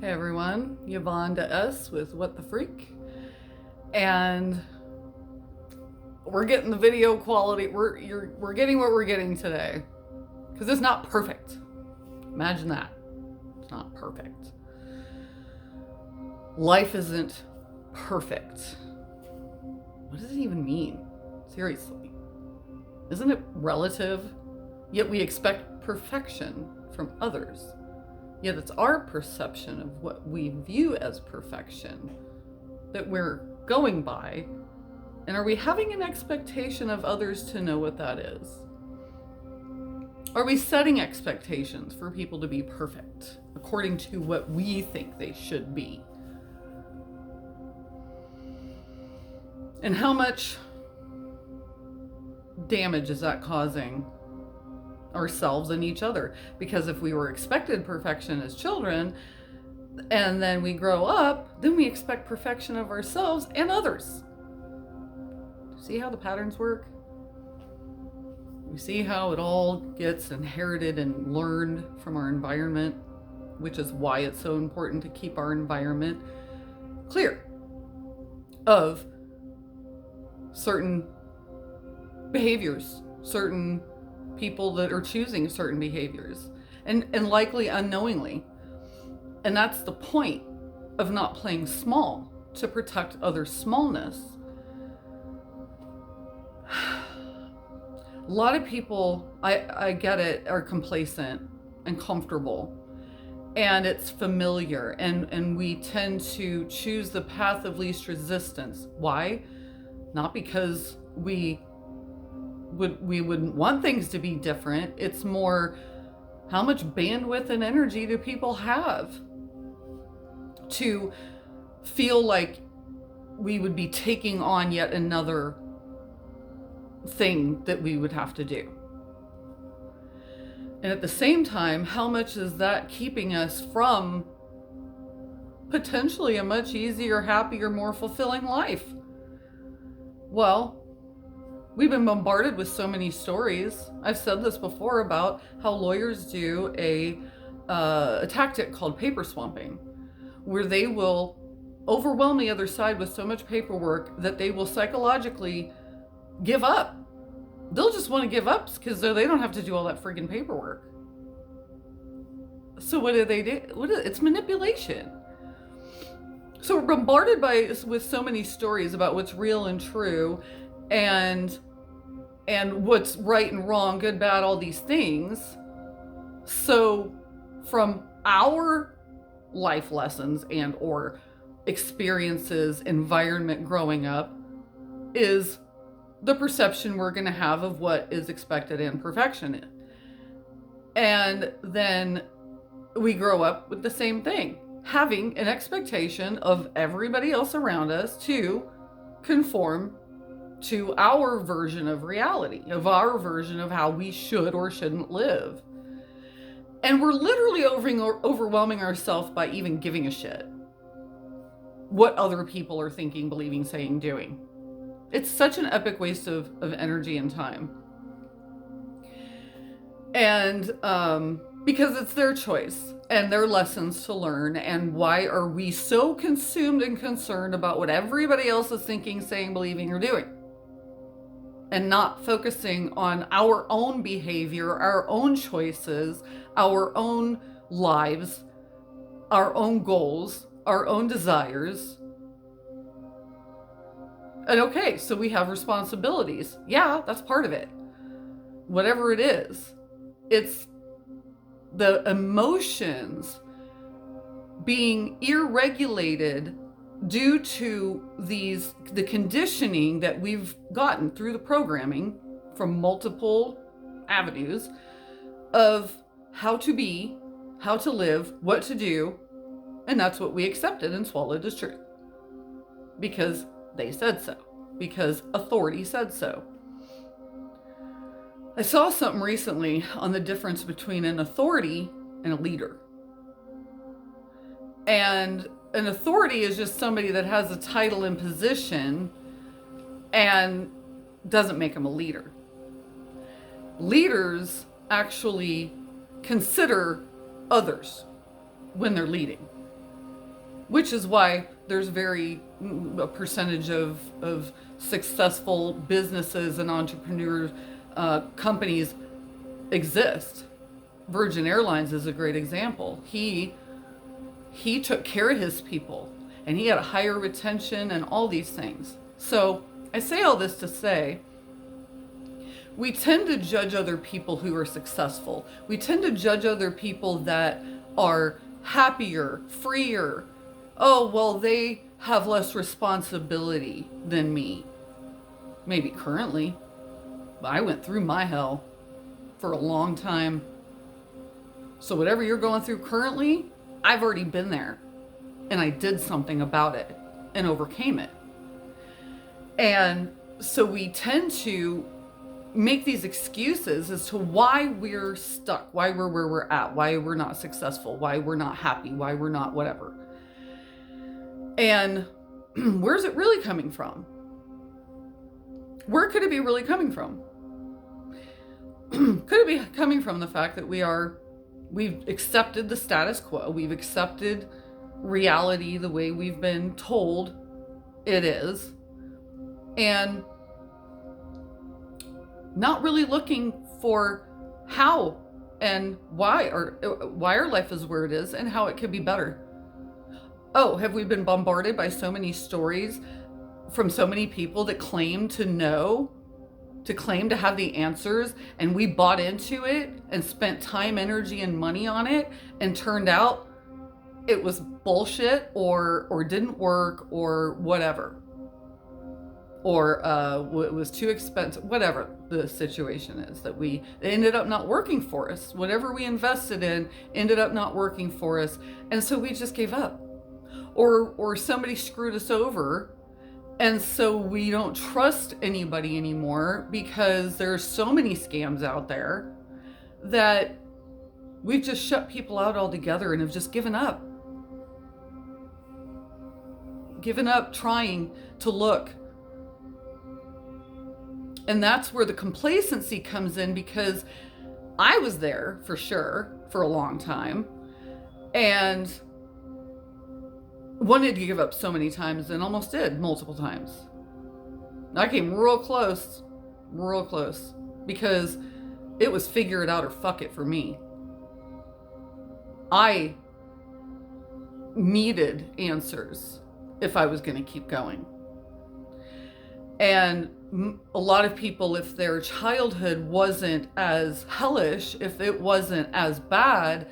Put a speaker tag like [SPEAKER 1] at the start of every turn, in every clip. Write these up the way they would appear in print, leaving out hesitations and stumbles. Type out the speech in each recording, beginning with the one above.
[SPEAKER 1] Hey everyone, Yvonne to S with WTFreq, and we're getting the video quality. We're getting what we're getting today because it's not perfect. Imagine that. It's not perfect. Life isn't perfect. What does it even mean? Seriously, isn't it relative? Yet we expect perfection from others. Yet it's our perception of what we view as perfection that we're going by. And are we having an expectation of others to know what that is? Are we setting expectations for people to be perfect according to what we think they should be? And how much damage is that causing ourselves and each other? Because if we were expected perfection as children and then we grow up, then we expect perfection of ourselves and others. See how the patterns work? We see how it all gets inherited and learned from our environment, which is why it's so important to keep our environment clear of certain behaviors, certain people that are choosing certain behaviors, and likely unknowingly. And that's the point of not playing small, to protect other smallness. A lot of people, I get it, are complacent and comfortable, and it's familiar, and we tend to choose the path of least resistance. Why? Not because we wouldn't want things to be different. It's more, how much bandwidth and energy do people have to feel like we would be taking on yet another thing that we would have to do? And at the same time, how much is that keeping us from potentially a much easier, happier, more fulfilling life? Well, we've been bombarded with so many stories. I've said this before about how lawyers do a tactic called paper swamping, where they will overwhelm the other side with so much paperwork that they will psychologically give up. They'll just want to give up because they don't have to do all that friggin' paperwork. So what do they do? It's manipulation. So we're bombarded with so many stories about what's real and true, and what's right and wrong, good, bad, all these things. So from our life lessons and or experiences, environment growing up, is the perception we're going to have of what is expected and perfection. And then we grow up with the same thing, having an expectation of everybody else around us to conform to our version of reality, of our version of how we should or shouldn't live. And we're literally overwhelming ourselves by even giving a shit what other people are thinking, believing, saying, doing. It's such an epic waste of energy and time. And because it's their choice and their lessons to learn. And why are we so consumed and concerned about what everybody else is thinking, saying, believing, or doing? And not focusing on our own behavior, our own choices, our own lives, our own goals, our own desires. And okay, so we have responsibilities. Yeah, that's part of it. Whatever it is, it's the emotions being irregulated due to the conditioning that we've gotten through the programming from multiple avenues of how to be, how to live, what to do, and that's what we accepted and swallowed as truth. Because they said so. Because authority said so. I saw something recently on the difference between an authority and a leader. And an authority is just somebody that has a title and position and doesn't make them a leader. Leaders actually consider others when they're leading. which is why there's a percentage of successful businesses and entrepreneurs, companies exist. Virgin Airlines is a great example. He took care of his people, and he had a higher retention and all these things. So I say all this to say, we tend to judge other people who are successful. We tend to judge other people that are happier, freer. Oh, well, they have less responsibility than me. Maybe currently. But I went through my hell for a long time. So whatever you're going through currently, I've already been there. And I did something about it and overcame it. And so we tend to make these excuses as to why we're stuck, why we're where we're at, why we're not successful, why we're not happy, why we're not whatever. And where's it really coming from? Where could it be really coming from? Could it be coming from the fact that we've accepted the status quo, we've accepted reality the way we've been told it is, and not really looking for how and why our life is where it is and how it could be better. Oh, have we been bombarded by so many stories from so many people that claim to know, to claim to have the answers, and we bought into it and spent time, energy, and money on it, and turned out it was bullshit or didn't work or whatever. Or it was too expensive, whatever the situation is, that it ended up not working for us. Whatever we invested in ended up not working for us. And so we just gave up. Or somebody screwed us over. And so we don't trust anybody anymore because there's so many scams out there that we've just shut people out altogether and have just given up. Given up trying to look. And that's where the complacency comes in, because I was there for sure for a long time and wanted to give up so many times and almost did multiple times. I came real close because it was figure it out or fuck it for me. I needed answers if I was going to keep going. And a lot of people, if their childhood wasn't as hellish, if it wasn't as bad,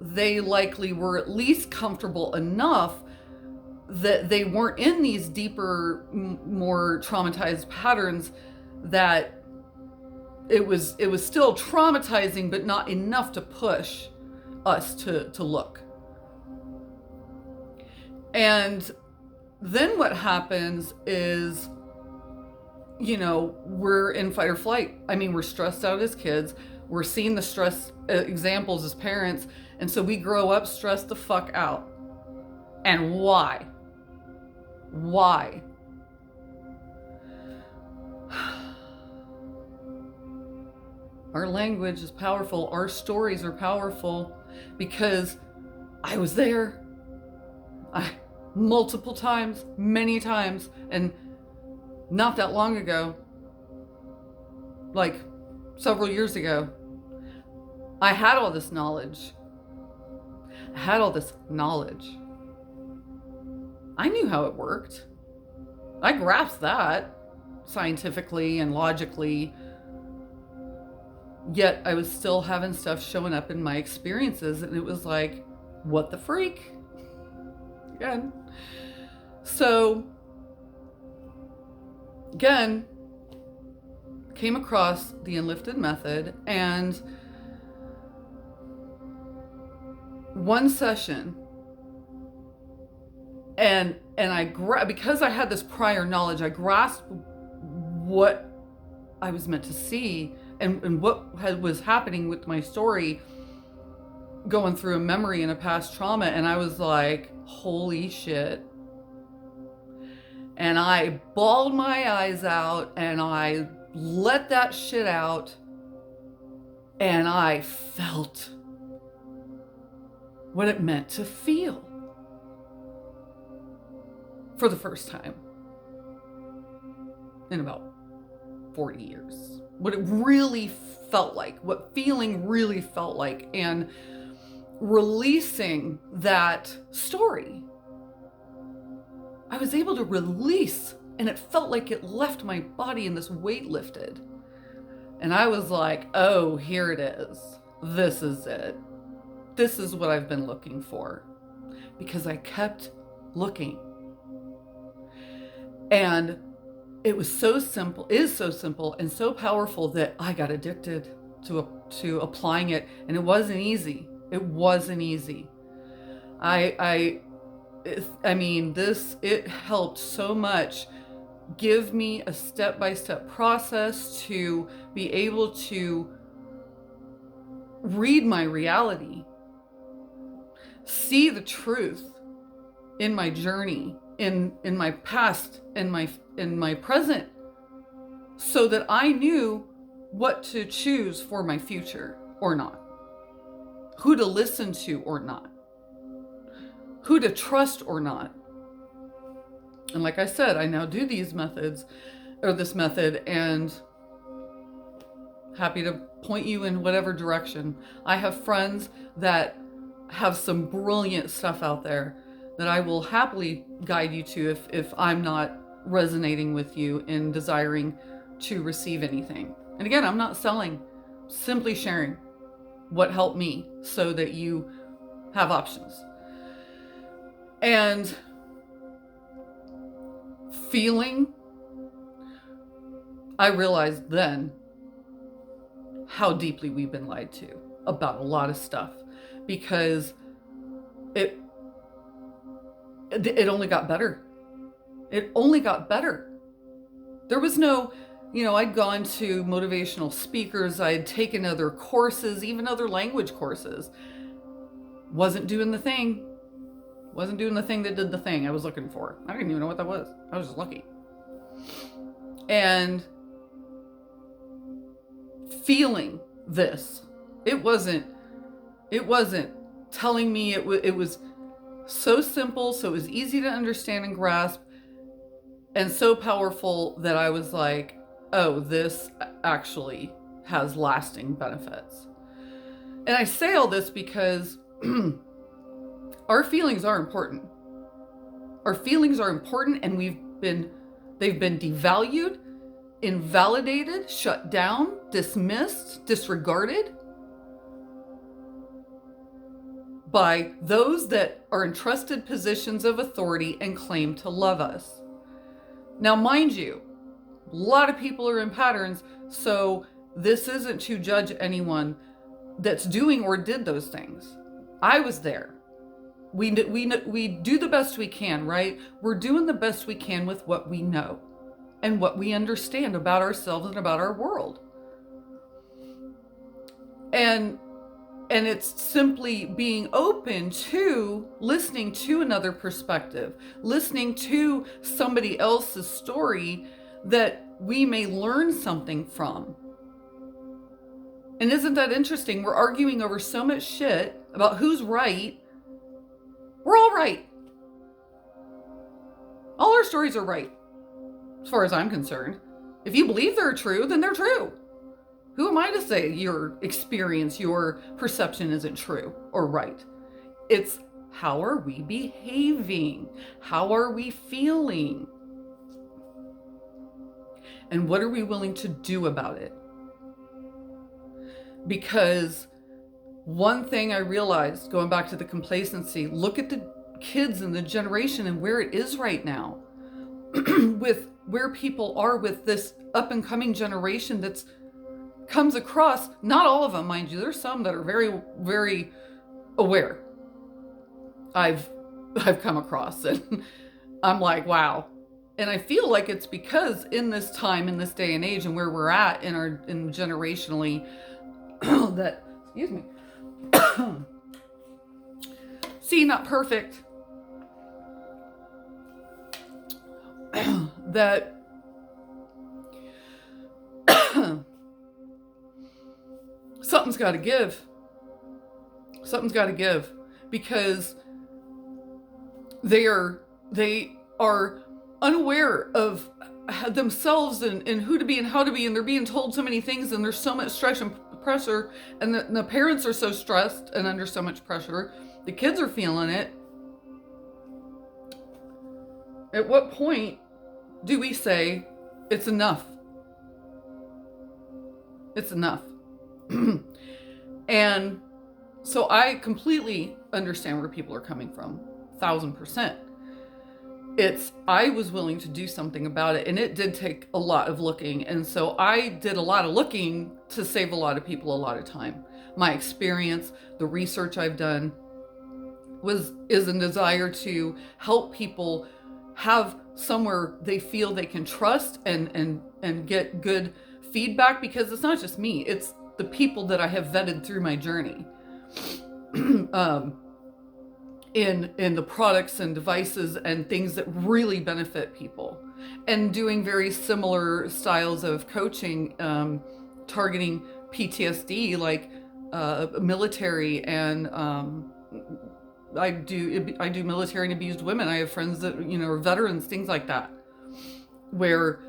[SPEAKER 1] they likely were at least comfortable enough that they weren't in these deeper, more traumatized patterns, that it was still traumatizing, but not enough to push us to look. And then what happens is, we're in fight or flight. I mean, we're stressed out as kids. We're seeing the stress examples as parents. And so we grow up stressed the fuck out. And why? Why? Our language is powerful. Our stories are powerful because I was there. Multiple times, many times, and not that long ago, like several years ago, I had all this knowledge. I knew how it worked. I grasped that scientifically and logically, yet I was still having stuff showing up in my experiences, and it was like, what the freak? Again. So, again, came across the Enlifted method, and one session, and because I had this prior knowledge, I grasped what I was meant to see and what was happening with my story, going through a memory and a past trauma, and I was like, holy shit. And I bawled my eyes out and I let that shit out, and I felt what it meant to feel. for the first time in about 40 years. What it really felt like, what feeling really felt like, and releasing that story. I was able to release, and it felt like it left my body and this weight lifted. And I was like, oh, here it is. This is it. This is what I've been looking for. Because I kept looking. And it was so simple, is so simple and so powerful that I got addicted to applying it. And it wasn't easy. It wasn't easy. I mean, it helped so much give me a step-by-step process to be able to read my reality, see the truth in my journey, in my past, in my present, so that I knew what to choose for my future or not, who to listen to or not, who to trust or not. And like I said, I now do these methods, or this method, and happy to point you in whatever direction. I have friends that have some brilliant stuff out there that I will happily guide you to if I'm not resonating with you in desiring to receive anything. And again, I'm not selling, simply sharing what helped me so that you have options. And feeling, I realized then how deeply we've been lied to about a lot of stuff, because it only got better. It only got better. There was no, I'd gone to motivational speakers, I had taken other courses, even other language courses. Wasn't doing the thing that did the thing I was looking for. I didn't even know what that was. I was just lucky. And feeling this, it wasn't telling me, it was so simple, so it was easy to understand and grasp, and so powerful that I was like, oh, this actually has lasting benefits. And I say all this because our feelings are important. Our feelings are important, and they've been devalued, invalidated, shut down, dismissed, disregarded by those that are in trusted positions of authority and claim to love us. Now, mind you, a lot of people are in patterns, so this isn't to judge anyone that's doing or did those things. I was there. We do the best we can, right? We're doing the best we can with what we know and what we understand about ourselves and about our world. And it's simply being open to listening to another perspective, listening to somebody else's story that we may learn something from. And isn't that interesting? We're arguing over so much shit about who's right. We're all right. All our stories are right, as far as I'm concerned. If you believe they're true, then they're true. Who am I to say your experience, your perception isn't true or right? It's how are we behaving? How are we feeling? And what are we willing to do about it? Because one thing I realized, going back to the complacency, look at the kids and the generation and where it is right now with where people are with this up and coming generation that's comes across, not all of them, mind you, there's some that are very, very aware. I've come across, and I'm like, wow. And I feel like it's because in this time, in this day and age, and where we're at in generationally, that, excuse me, see, not perfect, that something's got to give. Something's got to give, because they are unaware of themselves and who to be and how to be, and they're being told so many things, and there's so much stress and pressure, and the parents are so stressed and under so much pressure, the kids are feeling it. At what point do we say it's enough? It's enough. And so I completely understand where people are coming from, 1000%. I was willing to do something about it, and it did take a lot of looking. And so I did a lot of looking to save a lot of people a lot of time. My experience, the research I've done is a desire to help people have somewhere they feel they can trust and get good feedback, because it's not just me, it's the people that I have vetted through my journey. In the products and devices and things that really benefit people, and doing very similar styles of coaching, targeting PTSD, like military, and I do military and abused women. I have friends that are veterans, things like that, where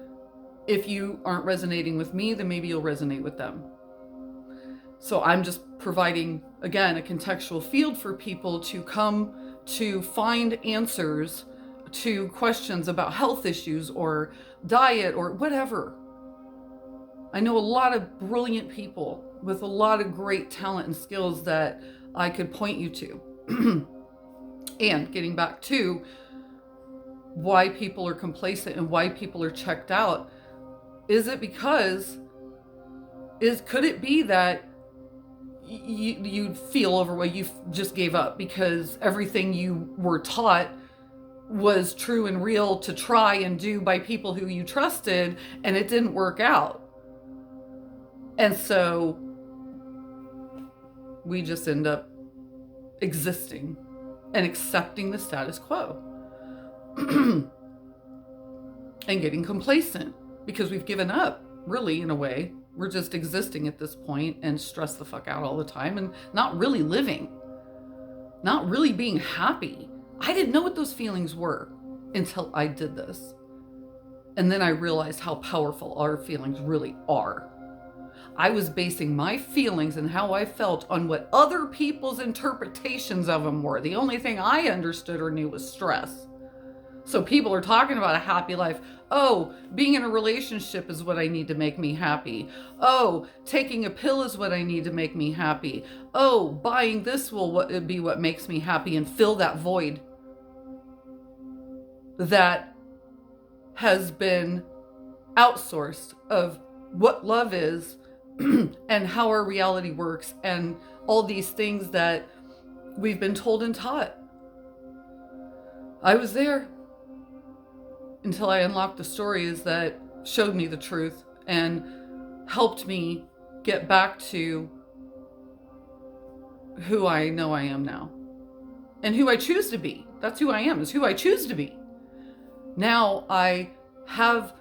[SPEAKER 1] if you aren't resonating with me, then maybe you'll resonate with them. So I'm just providing, again, a contextual field for people to come to find answers to questions about health issues or diet or whatever. I know a lot of brilliant people with a lot of great talent and skills that I could point you to. And getting back to why people are complacent and why people are checked out, is it because, could it be that you feel overwhelmed, you just gave up because everything you were taught was true and real to try and do by people who you trusted, and it didn't work out? And so we just end up existing and accepting the status quo and getting complacent because we've given up, really, in a way. We're just existing at this point and stress the fuck out all the time and not really living, not really being happy. I didn't know what those feelings were until I did this. And then I realized how powerful our feelings really are. I was basing my feelings and how I felt on what other people's interpretations of them were. The only thing I understood or knew was stress. So people are talking about a happy life. Oh, being in a relationship is what I need to make me happy. Oh, taking a pill is what I need to make me happy. Oh, buying this will be what makes me happy and fill that void that has been outsourced of what love is and how our reality works and all these things that we've been told and taught. I was there until I unlocked the stories that showed me the truth and helped me get back to who I know I am now and who I choose to be. That's who I am, is who I choose to be. Now I have,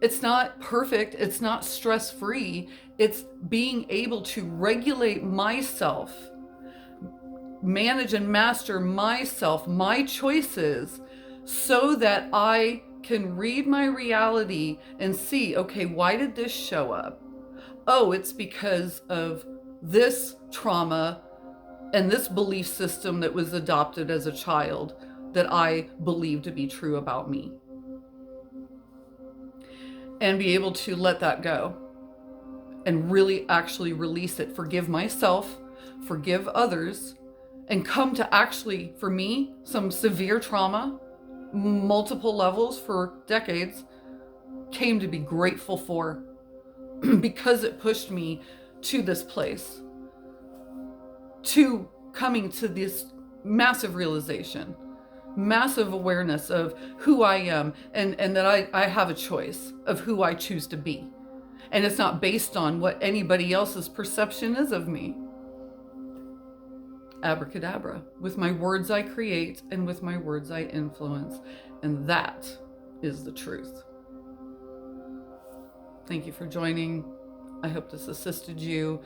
[SPEAKER 1] it's not perfect, it's not stress-free, it's being able to regulate myself, manage and master myself, my choices, so that I can read my reality and see, okay, why did this show up? Oh, it's because of this trauma and this belief system that was adopted as a child that I believe to be true about me. And be able to let that go and really actually release it, forgive myself, forgive others, and come to actually, for me, some severe trauma, multiple levels for decades, came to be grateful for because it pushed me to this place, to coming to this massive realization, massive awareness of who I am, and that I have a choice of who I choose to be. And it's not based on what anybody else's perception is of me. Abracadabra. With my words I create, and with my words I influence. And that is the truth. Thank you for joining. I hope this assisted you.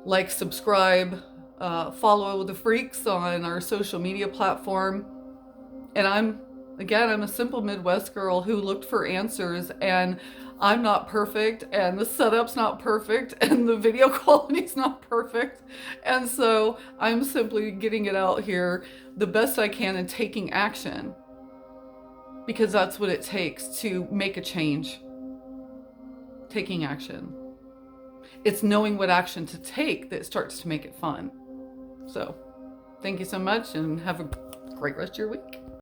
[SPEAKER 1] Like, subscribe, follow the freaks on our social media platform. And I'm Again, I'm a simple Midwest girl who looked for answers, and I'm not perfect, and the setup's not perfect, and the video quality's not perfect. And so I'm simply getting it out here the best I can and taking action, because that's what it takes to make a change. Taking action. It's knowing what action to take that starts to make it fun. So thank you so much, and have a great rest of your week.